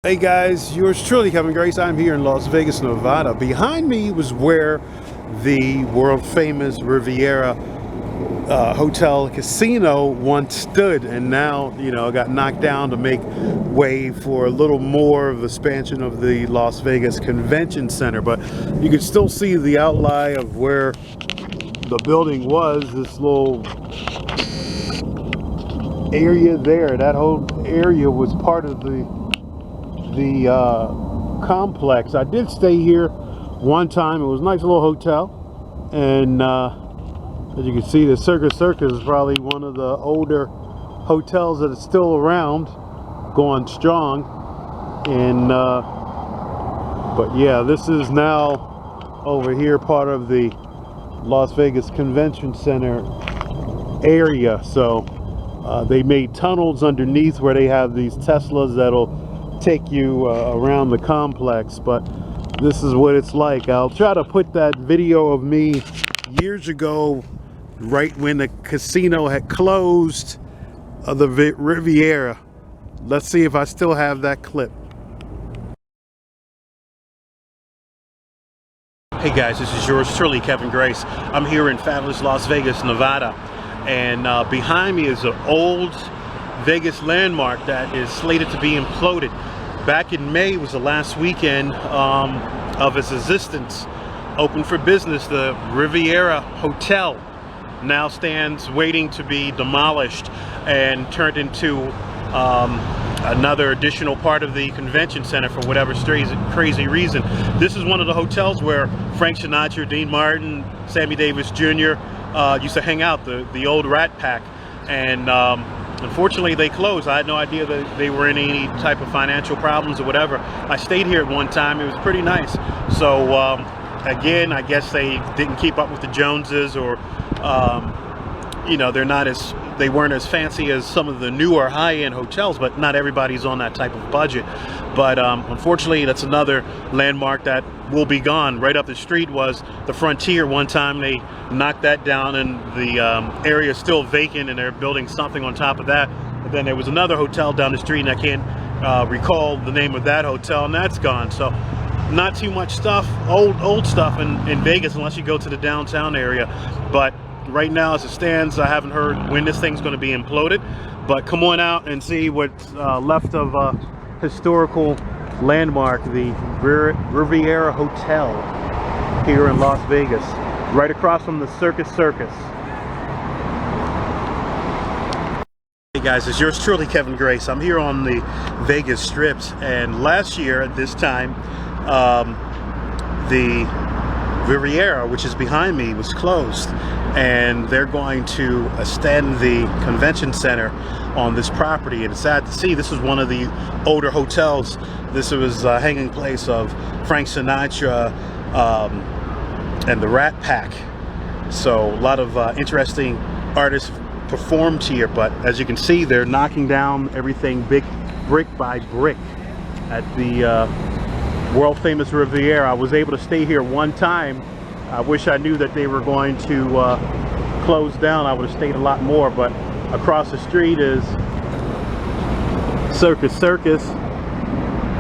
Hey guys, yours truly, Kevin Grace. I'm here in Las Vegas, Nevada. Behind me was where the world famous Riviera Hotel Casino once stood, and now, got knocked down to make way for a little more of expansion of the Las Vegas Convention Center. But you can still see the outline of where the building was, this little area there. That whole area was part of the complex. I did stay here one time. It was a nice little hotel, and as you can see, the Circus is probably one of the older hotels that is still around, going strong. And but yeah, this is now over here part of the Las Vegas Convention Center area. So they made tunnels underneath where they have these Teslas that'll take you around the complex. But this is what it's like. I'll try to put that video of me years ago, right when the casino had closed, the Riviera. Let's see if I still have that clip. Hey guys, this is yours truly, Kevin Grace. I'm here in fabulous Las Vegas, Nevada, and behind me is an old Vegas landmark that is slated to be imploded. Back in May was the last weekend of its existence. Open for business, the Riviera Hotel now stands waiting to be demolished and turned into another additional part of the convention center for whatever crazy reason. This is one of the hotels where Frank Sinatra, Dean Martin, Sammy Davis Jr. Used to hang out, the old Rat Pack. And unfortunately they closed. I had no idea that they were in any type of financial problems or whatever. I stayed here at one time. It was pretty nice. So again, I guess they didn't keep up with the Joneses, or they weren't as fancy as some of the newer high-end hotels, but not everybody's on that type of budget. But unfortunately, that's another landmark that will be gone. Right up the street was the Frontier. One time they knocked that down, and the area is still vacant, and they're building something on top of that. But then there was another hotel down the street, and I can't recall the name of that hotel, and that's gone. So not too much stuff, old stuff in Vegas, unless you go to the downtown area. But right now, as it stands, I haven't heard when this thing's going to be imploded. But come on out and see what's left of historical landmark, the Riviera Hotel here in Las Vegas, right across from the Circus. Hey guys, it's yours truly, Kevin Grace. I'm here on the Vegas Strip, and last year at this time, the Riviera, which is behind me, was closed, and they're going to extend the convention center on this property. And it's sad to see, this was one of the older hotels. This was a hanging place of Frank Sinatra and the Rat Pack. So a lot of interesting artists performed here, but as you can see, they're knocking down everything brick by brick at the world famous Riviera. I was able to stay here one time. I wish I knew that they were going to close down. I would have stayed a lot more. But across the street is Circus,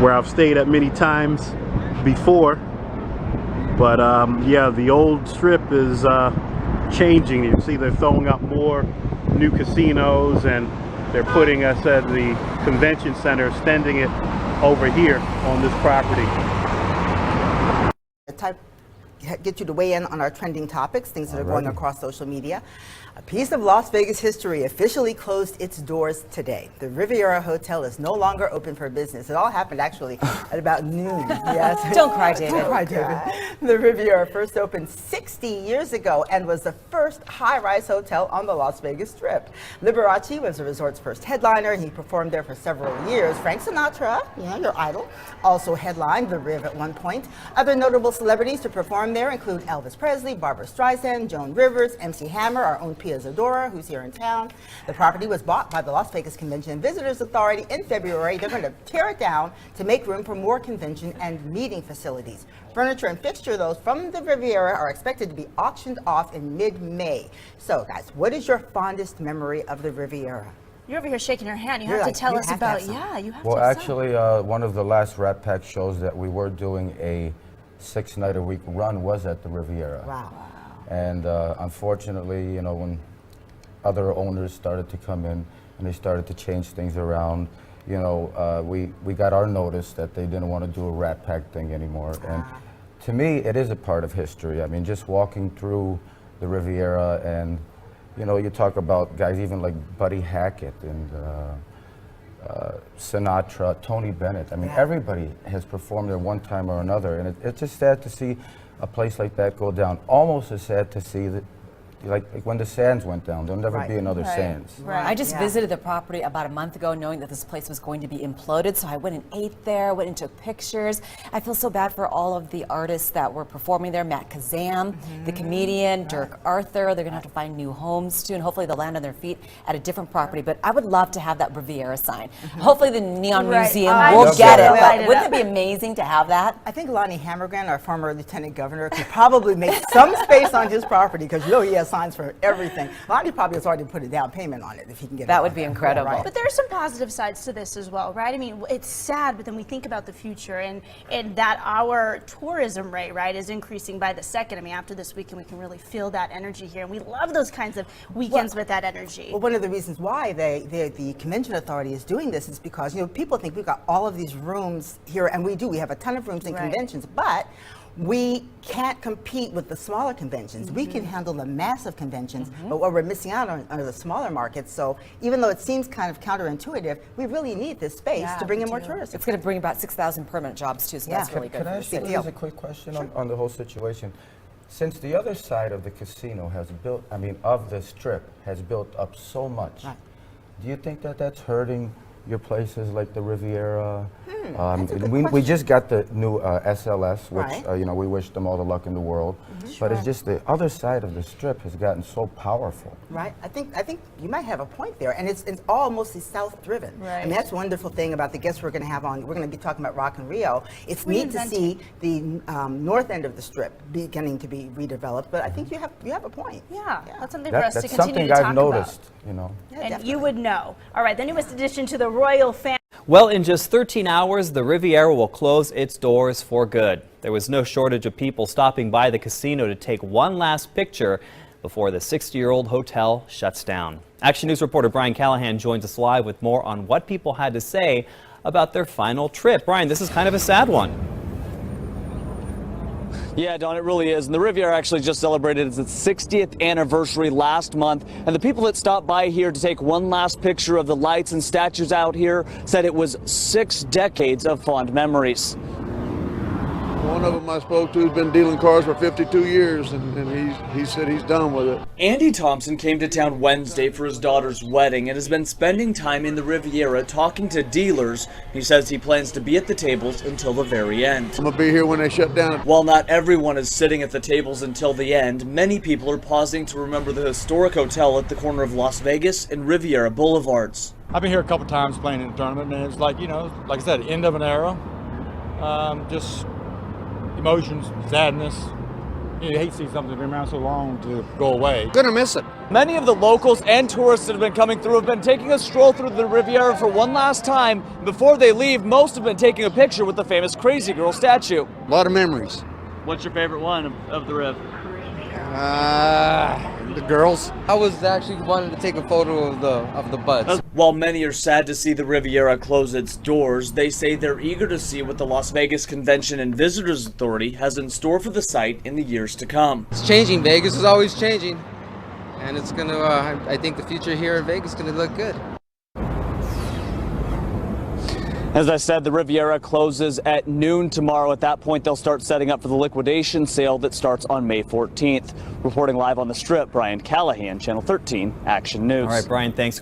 where I've stayed at many times before. But yeah, the old strip is changing. You see they're throwing up more new casinos, and they're putting us at the convention center, extending it over here on this property. Get you to weigh in on our trending topics, things that are going across social media. A piece of Las Vegas history officially closed its doors today. The Riviera Hotel is no longer open for business. It all happened actually at about noon. Yes. Don't cry, David. Don't cry, David. The Riviera first opened 60 years ago and was the first high-rise hotel on the Las Vegas Strip. Liberace was the resort's first headliner. He performed there for several years. Frank Sinatra, your idol, also headlined the Riv at one point. Other notable celebrities to perform there include Elvis Presley, Barbra Streisand, Joan Rivers, MC Hammer, our own Pia Zadora, who's here in town. The property was bought by the Las Vegas Convention and Visitors Authority in February. They're going to tear it down to make room for more convention and meeting facilities. Furniture and fixture, those from the Riviera, are expected to be auctioned off in mid-May. So, guys, what is your fondest memory of the Riviera? You're over here shaking your hand. You You're have like, to tell you us have to have about, some. yeah, you have Well, to have actually, one of the last Rat Pack shows that we were doing a 6-night-a-week run was at the Riviera. Wow. And unfortunately, you know, when other owners started to come in and they started to change things around, you know, we got our notice that they didn't want to do a Rat Pack thing anymore. And to me, it is a part of history. I mean, just walking through the Riviera and, you know, you talk about guys even like Buddy Hackett and Sinatra, Tony Bennett. I mean, everybody has performed there one time or another, and it's just sad to see a place like that go down. Almost as sad to see that, like when the Sands went down, there'll never be another Sands. Right. I just visited the property about a month ago knowing that this place was going to be imploded, so I went and ate there, went and took pictures. I feel so bad for all of the artists that were performing there, Matt Kazam, the comedian, Dirk Arthur. They're going to have to find new homes soon. Hopefully they'll land on their feet at a different property, but I would love to have that Riviera sign. Hopefully the Neon Museum will get it, but wouldn't it be amazing to have that? I think Lonnie Hammergren, our former lieutenant governor, could probably make some space on his property, because you know he has signs for everything. Lonnie probably has already put a down payment on it if he can get it. That would be incredible. Right. But there are some positive sides to this as well, right? I mean, it's sad, but then we think about the future and that our tourism rate, right, is increasing by the second. I mean, after this weekend, we can really feel that energy here, and we love those kinds of weekends with that energy. Well, one of the reasons why the Convention Authority is doing this is because, you know, people think we've got all of these rooms here, and we do. We have a ton of rooms in conventions, but we can't compete with the smaller conventions. We can handle the massive conventions, but what we're missing out on are the smaller markets. So even though it seems kind of counterintuitive, we really need this space to bring in more tourists. It's going to bring about 6,000 permanent jobs too, so that's really good. Can I ask you a quick question on the whole situation? Since the other side of the casino has built, I mean, of the strip, has built up so much, do you think that that's hurting your places like the Riviera? We just got the new SLS, which you know, we wish them all the luck in the world. But it's just the other side of the strip has gotten so powerful. Right. I think you might have a point there, and it's all mostly south-driven. Right. And that's the wonderful thing about the guests we're going to have on. We're going to be talking about Rock and Rio. It's neat to see the north end of the strip beginning to be redeveloped. But I think you have a point. Yeah, that's something for us to That's continue something to talk I've noticed. about. You know. Yeah, And definitely. you would know. All right, the newest addition to the royal family. Well, in just 13 hours, the Riviera will close its doors for good. There was no shortage of people stopping by the casino to take one last picture before the 60-year-old hotel shuts down. Action News reporter Brian Callahan joins us live with more on what people had to say about their final trip. Brian, this is kind of a sad one. Yeah, Don, it really is. And the Riviera actually just celebrated its 60th anniversary last month. And the people that stopped by here to take one last picture of the lights and statues out here said it was 6 decades of fond memories. One of them I spoke to has been dealing cars for 52 years, and he said he's done with it. Andy Thompson came to town Wednesday for his daughter's wedding and has been spending time in the Riviera talking to dealers. He says he plans to be at the tables until the very end. I'm going to be here when they shut down. While not everyone is sitting at the tables until the end, many people are pausing to remember the historic hotel at the corner of Las Vegas and Riviera Boulevards. I've been here a couple times playing in the tournament, and it's like, you know, like I said, end of an era. Just emotions, sadness. You hate to see something that's been around so long to go away. Gonna miss it. Many of the locals and tourists that have been coming through have been taking a stroll through the Riviera for one last time. Before they leave, most have been taking a picture with the famous Crazy Girl statue. A lot of memories. What's your favorite one of the Riv? The girls. I was actually wanting to take a photo of the buds. While many are sad to see the Riviera close its doors, they say they're eager to see what the Las Vegas Convention and Visitors Authority has in store for the site in the years to come. It's changing. Vegas is always changing, and it's gonna. I think the future here in Vegas is gonna look good. As I said, the Riviera closes at noon tomorrow. At that point, they'll start setting up for the liquidation sale that starts on May 14th. Reporting live on the Strip, Brian Callahan, Channel 13, Action News. All right, Brian, thanks.